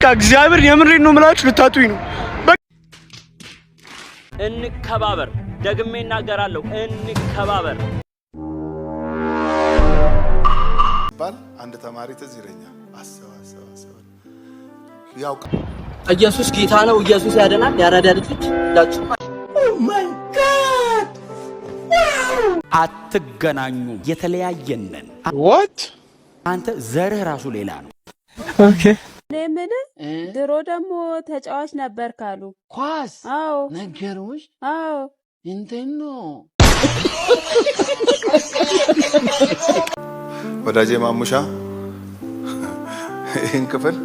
እግዚአብሔር የምሬን ነው የምላችሁ ልታጡኝ ነው። እንከባበር፣ ደግሜ እናገራለሁ፣ እንከባበር። ባል አንድ ተማሪ ትዝ ይለኛል። አሰባ ያው ኢየሱስ ጌታ ነው፣ ኢየሱስ ያደናል። ያራዳ ልጆች ዳችሁ ኦ ማይ ጋድ አትገናኙ፣ የተለያየነን። what አንተ ዘርህ ራሱ ሌላ ነው። ኦኬ ለምን ድሮ ደግሞ ተጫዋች ነበር ካሉ ኳስ አዎ ነገሩሽ አዎ እንተኖ ወዳጄ ማሙሻ ይሄን ክፍል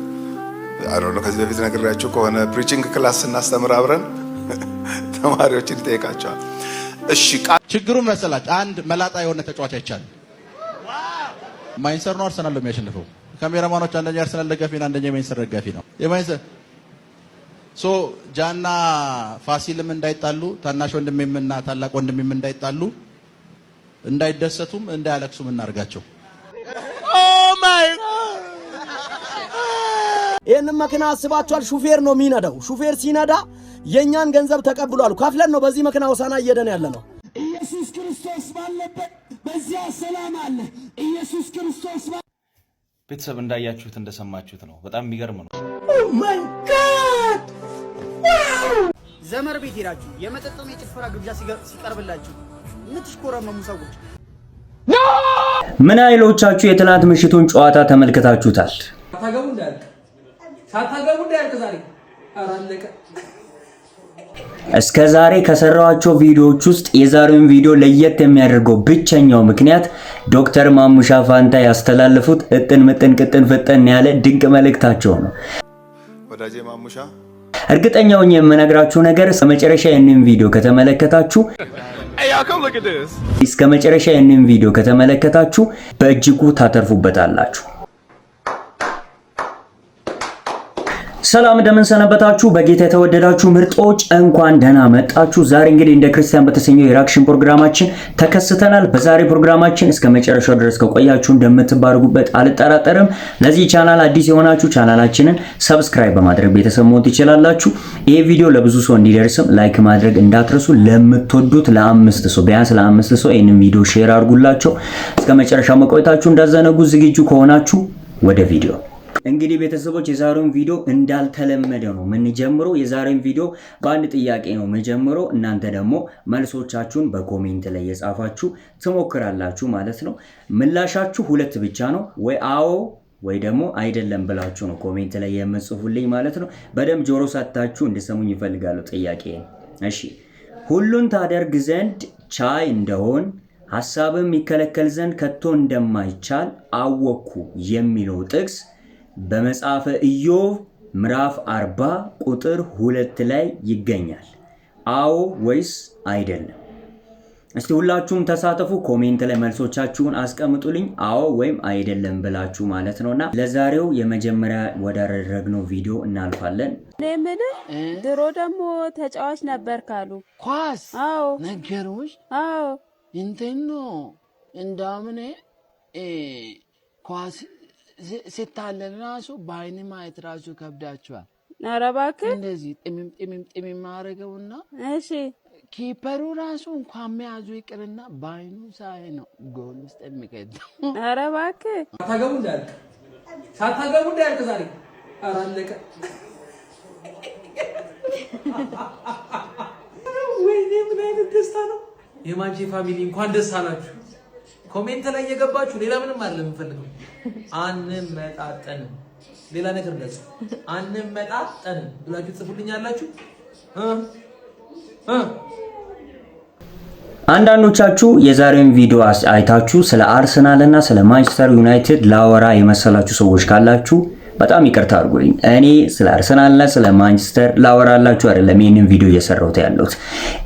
አሮን ከዚህ በፊት ነግሬያችሁ ከሆነ ፕሪቺንግ ክላስ እናስተምር አብረን ተማሪዎችን ይጠይቃቸዋል። እሺ ችግሩ መሰላች አንድ መላጣ የሆነ ተጫዋች አይቻልም። ማይንሰር ነው አርሰናል ነው የሚያሸንፈው። ካሜራማኖች አንደኛ አርሰናል ደጋፊ ነው፣ አንደኛ ማይንሰር ደጋፊ ነው። የማይንሰር ጃና ፋሲልም እንዳይጣሉ፣ ታናሽ ወንድሜምና ታላቅ ወንድሜም እንዳይጣሉ፣ እንዳይደሰቱም እንዳያለቅሱም እናርጋቸው። ኦ ማይ ይሄን መኪና አስባችኋል? ሹፌር ነው የሚነዳው። ሹፌር ሲነዳ የኛን ገንዘብ ተቀብሏል። ከፍለን ነው በዚህ መኪና ሆሳና እየደነ ያለ ነው። ኢየሱስ ክርስቶስ ባለበት በዚያ ሰላም አለ። ኢየሱስ ክርስቶስ ቤተሰብ እንዳያችሁት እንደሰማችሁት ነው። በጣም የሚገርም ነው። ኦ ማይ ጋድ ዘመር ቤት ሄዳችሁ የመጠጥና የጭፈራ ግብዣ ሲቀርብላችሁ የምትሽኮረመሙ ሰዎች ምን አይሎቻችሁ የትናንት ምሽቱን ጨዋታ ተመልክታችሁታል? ሳታገቡ እንዳያልቅ ዛሬ አራለቀ። እስከ ዛሬ ከሰራዋቸው ቪዲዮዎች ውስጥ የዛሬውን ቪዲዮ ለየት የሚያደርገው ብቸኛው ምክንያት ዶክተር ማሙሻ ፋንታ ያስተላለፉት እጥን ምጥን ቅጥን ፍጥን ያለ ድንቅ መልእክታቸው ነው። ወዳጄ ማሙሻ እርግጠኛው የምነግራችሁ ነገር እስከመጨረሻ ይህንን ቪዲዮ ከተመለከታችሁ በእጅጉ ታተርፉበታላችሁ። ሰላም እንደምን ሰነበታችሁ? በጌታ የተወደዳችሁ ምርጦች እንኳን ደህና መጣችሁ። ዛሬ እንግዲህ እንደ ክርስቲያን በተሰኘው የሪአክሽን ፕሮግራማችን ተከስተናል። በዛሬ ፕሮግራማችን እስከ መጨረሻው ድረስ ከቆያችሁ እንደምትባረኩበት አልጠራጠርም። ለዚህ ቻናል አዲስ የሆናችሁ ቻናላችንን ሰብስክራይብ በማድረግ ቤተሰብ መሆን ትችላላችሁ። ይሄ ቪዲዮ ለብዙ ሰው እንዲደርስም ላይክ ማድረግ እንዳትረሱ። ለምትወዱት ለአምስት ሰው ቢያንስ ለአምስት ሰው ይሄንን ቪዲዮ ሼር አድርጉላቸው። እስከ መጨረሻው መቆየታችሁ እንዳዘነጉ። ዝግጁ ከሆናችሁ ወደ ቪዲዮ እንግዲህ ቤተሰቦች የዛሬውን ቪዲዮ እንዳልተለመደ ነው የምንጀምረው። የዛሬውን ቪዲዮ በአንድ ጥያቄ ነው የምንጀምረው። እናንተ ደግሞ መልሶቻችሁን በኮሜንት ላይ የጻፋችሁ ትሞክራላችሁ ማለት ነው። ምላሻችሁ ሁለት ብቻ ነው፣ ወይ አዎ ወይ ደግሞ አይደለም ብላችሁ ነው ኮሜንት ላይ የምጽፉልኝ ማለት ነው። በደንብ ጆሮ ሰጥታችሁ እንድሰሙኝ ይፈልጋሉ ጥያቄ። እሺ ሁሉን ታደርግ ዘንድ ቻይ እንደሆን ሐሳብም ይከለከል ዘንድ ከቶ እንደማይቻል አወኩ የሚለው ጥቅስ በመጽሐፈ ኢዮብ ምዕራፍ 40 ቁጥር 2 ላይ ይገኛል። አዎ ወይስ አይደለም? እስቲ ሁላችሁም ተሳተፉ። ኮሜንት ላይ መልሶቻችሁን አስቀምጡልኝ። አዎ ወይም አይደለም ብላችሁ ማለት ነውና ለዛሬው የመጀመሪያ ወዳደረግነው ቪዲዮ እናልፋለን። ለምን ድሮ ደግሞ ተጫዋች ነበር ካሉ ኳስ አዎ ነገሩሽ አዎ እንተኖ እንዳምኔ ኳስ ሲታለል ራሱ በአይን ማየት ራሱ ከብዳችኋል። ኧረ እባክህ እንደዚህ ጥምም ማረገውና እሺ ኪፐሩ ራሱ እንኳን መያዙ ይቅርና በአይኑ ሳይ ነው ጎል ውስጥ የሚከተው። ኧረ እባክህ ሳታገቡ እንዳያልቅ ዛሬ አራለቀ። ወይኔ ምን አይነት ደስታ ነው! የማንቼ ፋሚሊ እንኳን ደስ አላችሁ። ኮሜንት ላይ የገባችሁ ሌላ ምንም አይደለም የምፈልገው። አንመጣጠንም ሌላ ነገር እንደዚህ አንመጣጠንም ብላችሁ ጽፉልኛላችሁ። አንዳንዶቻችሁ የዛሬውን ቪዲዮ አይታችሁ ስለ አርሰናልና ስለ ማንቸስተር ዩናይትድ ላወራ የመሰላችሁ ሰዎች ካላችሁ በጣም ይቅርታ አድርጉልኝ። እኔ ስለ አርሰናልና ስለ ማንቸስተር ላወራላችሁ አይደለም ይሄንን ቪዲዮ እየሰራሁት ያለሁት።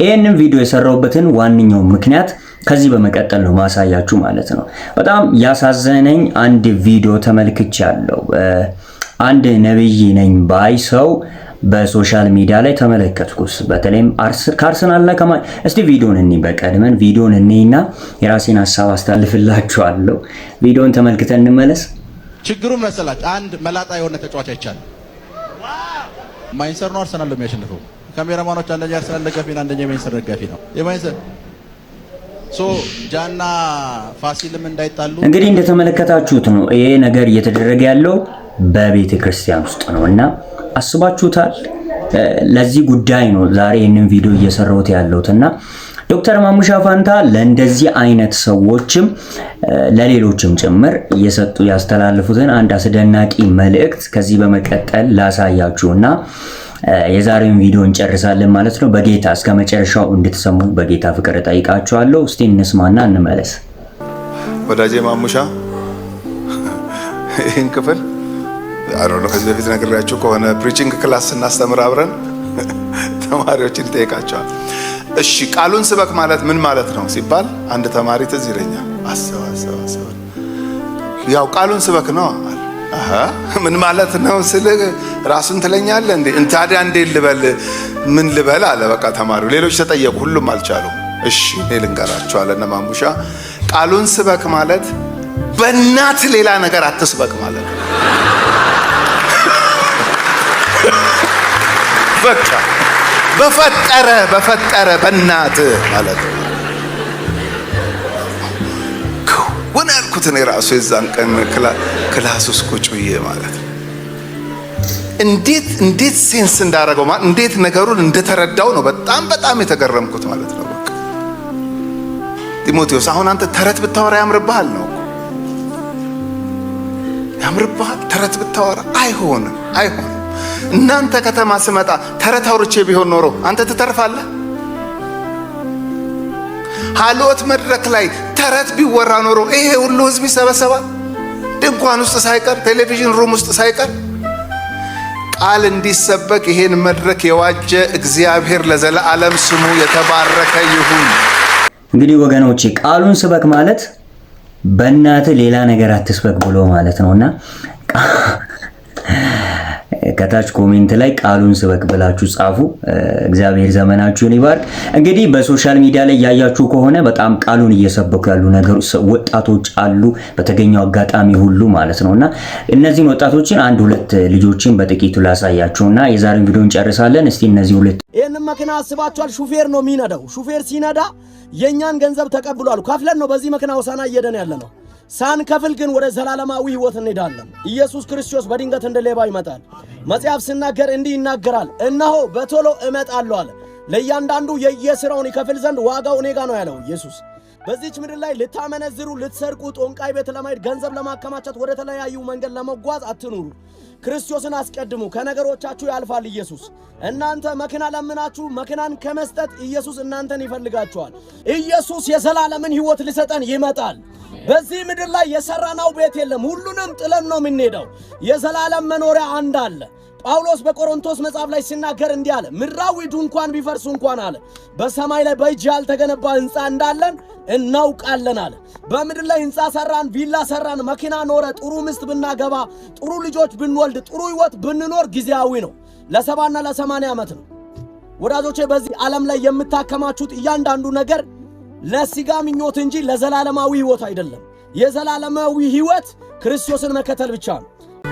ይሄንን ቪዲዮ የሰራሁበትን ዋነኛው ምክንያት ከዚህ በመቀጠል ነው ማሳያችሁ ማለት ነው። በጣም ያሳዘነኝ አንድ ቪዲዮ ተመልክቻለሁ። አንድ ነብይ ነኝ ባይ ሰው በሶሻል ሚዲያ ላይ ተመለከትኩስ። በተለይም ከአርሰናልና እስቲ ቪዲዮን እንይ። በቀድመን ቪዲዮን እንይና የራሴን ሐሳብ አስተላልፍላችኋለሁ። ቪዲዮን ተመልክተን እንመለስ። ችግሩ መሰላች አንድ መላጣ የሆነ ተጫዋች አይቻልም። ማንቸስተር ነው አርሰናል የሚያሸንፈው። ካሜራማኖች አንደኛ አርሰናል ደጋፊ ነው፣ አንደኛ ማንቸስተር ደጋፊ ነው። የማንቸስተር ጃና ፋሲልም እንዳይጣሉ እንግዲህ እንደተመለከታችሁት ነው ይሄ ነገር እየተደረገ ያለው በቤተ ክርስቲያን ውስጥ ነውና አስባችሁታል። ለዚህ ጉዳይ ነው ዛሬ ይህንን ቪዲዮ እየሰራሁት ያለሁትና ዶክተር ማሙሻ ፋንታ ለእንደዚህ አይነት ሰዎችም ለሌሎችም ጭምር እየሰጡ ያስተላልፉትን አንድ አስደናቂ መልእክት ከዚህ በመቀጠል ላሳያችሁና የዛሬውን ቪዲዮ እንጨርሳለን ማለት ነው። በጌታ እስከ መጨረሻው እንድትሰሙ በጌታ ፍቅር ጠይቃችኋለሁ። እስቲ እንስማና እንመለስ። ወዳጄ ማሙሻ ይህን ክፍል አሮን ከዚህ በፊት ነግሬያችሁ ከሆነ ፕሪቺንግ ክላስ እናስተምር አብረን ተማሪዎችን ይጠይቃቸዋል። እሺ ቃሉን ስበክ ማለት ምን ማለት ነው ሲባል አንድ ተማሪ ትዝ ይለኛል። አሰባ ያው ቃሉን ስበክ ነው አለ። አሃ ምን ማለት ነው ስለ ራሱን ትለኛለህ እንዴ? እንታዲያ እንዴ ልበል ምን ልበል አለ። በቃ ተማሪው ሌሎች ተጠየቁ፣ ሁሉም አልቻሉም። እሺ እኔ ልንገራችሁ አለና ማሙሻ ቃሉን ስበክ ማለት በእናት ሌላ ነገር አትስበክ ማለት ነው። በቃ በፈጠረ በእናት ማለት ነው። ወና ያልኩት እኔ ራሱ የዛን ቀን ክላስ ውስጥ ቁጭ ብዬ ማለት ነው እንዴት ሴንስ እንዳደረገው ማለት እንዴት ነገሩን እንደተረዳው ነው በጣም የተገረምኩት ማለት ነው። በቃ ጢሞቴዎስ አሁን አንተ ተረት ብታወራ ያምርብሃል ነው ያምርብሃል። ተረት ብታወራ አይሆንም። እናንተ ከተማ ስመጣ ተረት አውርቼ ቢሆን ኖሮ አንተ ትተርፋለህ? ሀሎት መድረክ ላይ ተረት ቢወራ ኖሮ ይሄ ሁሉ ህዝብ ይሰበሰባል? ድንኳን ውስጥ ሳይቀር ቴሌቪዥን ሩም ውስጥ ሳይቀር ቃል እንዲሰበክ ይሄን መድረክ የዋጀ እግዚአብሔር ለዘላለም ስሙ የተባረከ ይሁን። እንግዲህ ወገኖቼ ቃሉን ስበክ ማለት በእናት ሌላ ነገር አትስበክ ብሎ ማለት ነውና ከታች ኮሜንት ላይ ቃሉን ስበክ ብላችሁ ጻፉ። እግዚአብሔር ዘመናችሁን ይባርክ። እንግዲህ በሶሻል ሚዲያ ላይ ያያችሁ ከሆነ በጣም ቃሉን እየሰበኩ ያሉ ነገሮች ወጣቶች አሉ በተገኘው አጋጣሚ ሁሉ ማለት ነውና እነዚህን ወጣቶችን አንድ ሁለት ልጆችን በጥቂቱ ላሳያችሁና የዛሬውን ቪዲዮ እንጨርሳለን። እስቲ እነዚህ ሁለት ይሄንን መኪና አስባችኋል? ሹፌር ነው የሚነዳው። ሹፌር ሲነዳ የኛን ገንዘብ ተቀብሏል። ከፍለን ነው በዚህ መኪና ሆሳና እየደን ያለ ነው። ሳንከፍል ግን ወደ ዘላለማዊ ህይወት እንሄዳለን። ኢየሱስ ክርስቶስ በድንገት እንደ ሌባ ይመጣል። መጽሐፍ ሲናገር እንዲህ ይናገራል፣ እነሆ በቶሎ እመጣለሁ አለ። ለእያንዳንዱ የየሥራውን ይከፍል ዘንድ ዋጋው እኔ ጋር ነው ያለው ኢየሱስ። በዚች ምድር ላይ ልታመነዝሩ፣ ልትሰርቁ፣ ጦንቃይ ቤት ለማሄድ ገንዘብ ለማከማቸት ወደ ተለያዩ መንገድ ለመጓዝ አትኑሩ። ክርስቶስን አስቀድሙ፣ ከነገሮቻችሁ ያልፋል ኢየሱስ። እናንተ መኪና ለምናችሁ መኪናን ከመስጠት ኢየሱስ እናንተን ይፈልጋችኋል። ኢየሱስ የዘላለምን ህይወት ሊሰጠን ይመጣል። በዚህ ምድር ላይ የሰራናው ቤት የለም፣ ሁሉንም ጥለን ነው የምንሄደው። የዘላለም መኖሪያ አንድ አለ። ጳውሎስ በቆሮንቶስ መጽሐፍ ላይ ሲናገር እንዲህ አለ፣ ምድራዊ ድንኳን ቢፈርሱ እንኳን አለ በሰማይ ላይ በእጅ ያልተገነባ ህንፃ እንዳለን እናውቃለን አለ። በምድር ላይ ህንፃ ሰራን፣ ቪላ ሰራን፣ መኪና ኖረ፣ ጥሩ ሚስት ብናገባ፣ ጥሩ ልጆች ብንወልድ፣ ጥሩ ህይወት ብንኖር ጊዜያዊ ነው። ለ70 እና ለ80 ዓመት ነው። ወዳጆቼ በዚህ ዓለም ላይ የምታከማቹት እያንዳንዱ ነገር ለስጋ ምኞት እንጂ ለዘላለማዊ ህይወት አይደለም። የዘላለማዊ ህይወት ክርስቶስን መከተል ብቻ ነው።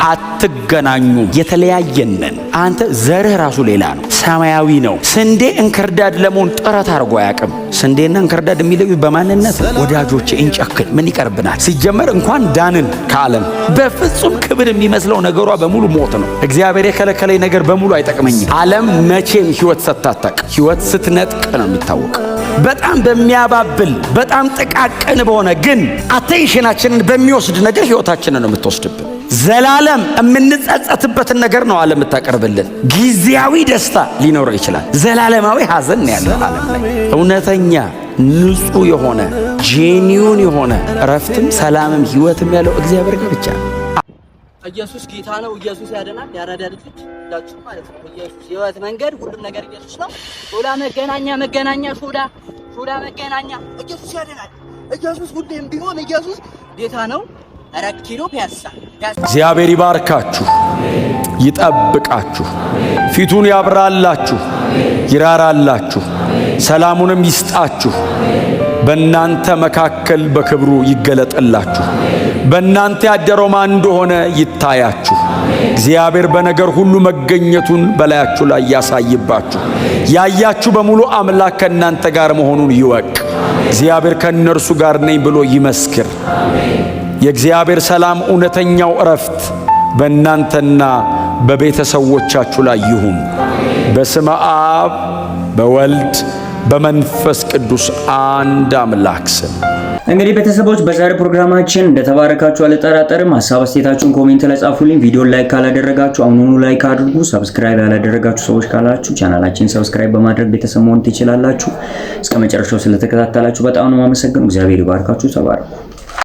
አትገናኙ፣ የተለያየነን። አንተ ዘርህ ራሱ ሌላ ነው፣ ሰማያዊ ነው። ስንዴ እንክርዳድ ለመሆን ጥረት አድርጎ አያውቅም። ስንዴና እንክርዳድ የሚለዩት በማንነት። ወዳጆቼ እንጨክን፣ ምን ይቀርብናል? ሲጀመር እንኳን ዳንን ከዓለም በፍጹም ክብር የሚመስለው ነገሯ በሙሉ ሞት ነው። እግዚአብሔር የከለከለኝ ነገር በሙሉ አይጠቅመኝም። ዓለም መቼም ህይወት ሰታታቅ፣ ህይወት ስትነጥቅ ነው የሚታወቀው። በጣም በሚያባብል በጣም ጥቃቅን በሆነ ግን አቴንሽናችንን በሚወስድ ነገር ህይወታችንን ነው የምትወስድብን። ዘላለም የምንጸጸትበትን ነገር ነው ዓለም የምታቀርብልን። ጊዜያዊ ደስታ ሊኖረው ይችላል፣ ዘላለማዊ ሐዘን ነው ያለው ዓለም ላይ። እውነተኛ ንጹህ የሆነ ጄኒዩን የሆነ እረፍትም ሰላምም ህይወትም ያለው እግዚአብሔር ጋር ብቻ። ኢየሱስ ጌታ ነው። ኢየሱስ ያደናል። ያራዳ ልጆች ሁላችሁ ማለት ነው። ኢየሱስ ህይወት መንገድ ሁሉም ነገር ኢየሱስ ነው። ሾላ መገናኛ ሾላ መገናኛ ኢየሱስ ያደናል። ኢየሱስ ሁሌም ቢሆን ኢየሱስ ጌታ ነው። አራኪሎ ፒያሳ እግዚአብሔር ይባርካችሁ፣ ይጠብቃችሁ፣ ፊቱን ያብራላችሁ፣ ይራራላችሁ፣ ሰላሙንም ይስጣችሁ። በእናንተ መካከል በክብሩ ይገለጥላችሁ። በእናንተ ያደረው ማን እንደሆነ ይታያችሁ። እግዚአብሔር በነገር ሁሉ መገኘቱን በላያችሁ ላይ ያሳይባችሁ። ያያችሁ በሙሉ አምላክ ከእናንተ ጋር መሆኑን ይወቅ። እግዚአብሔር ከእነርሱ ጋር ነኝ ብሎ ይመስክር። የእግዚአብሔር ሰላም እውነተኛው እረፍት በእናንተና በቤተሰቦቻችሁ ላይ ይሁን። በስመ አብ በወልድ በመንፈስ ቅዱስ አንድ አምላክ ስም። እንግዲህ ቤተሰቦች በዛሬ ፕሮግራማችን እንደተባረካችሁ አልጠራጠርም። ሐሳብ አስተያየታችሁን ኮሜንት ላይ ጻፉልኝ። ቪዲዮን ላይክ ካላደረጋችሁ አሁኑኑ ላይክ አድርጉ። ሰብስክራይብ ያላደረጋችሁ ሰዎች ካላችሁ ቻናላችንን ሰብስክራይብ በማድረግ ቤተሰብ መሆን ትችላላችሁ። እስከ መጨረሻው ስለተከታተላችሁ በጣም ነው የማመሰግነው። እግዚአብሔር ይባርካችሁ። ተባረኩ።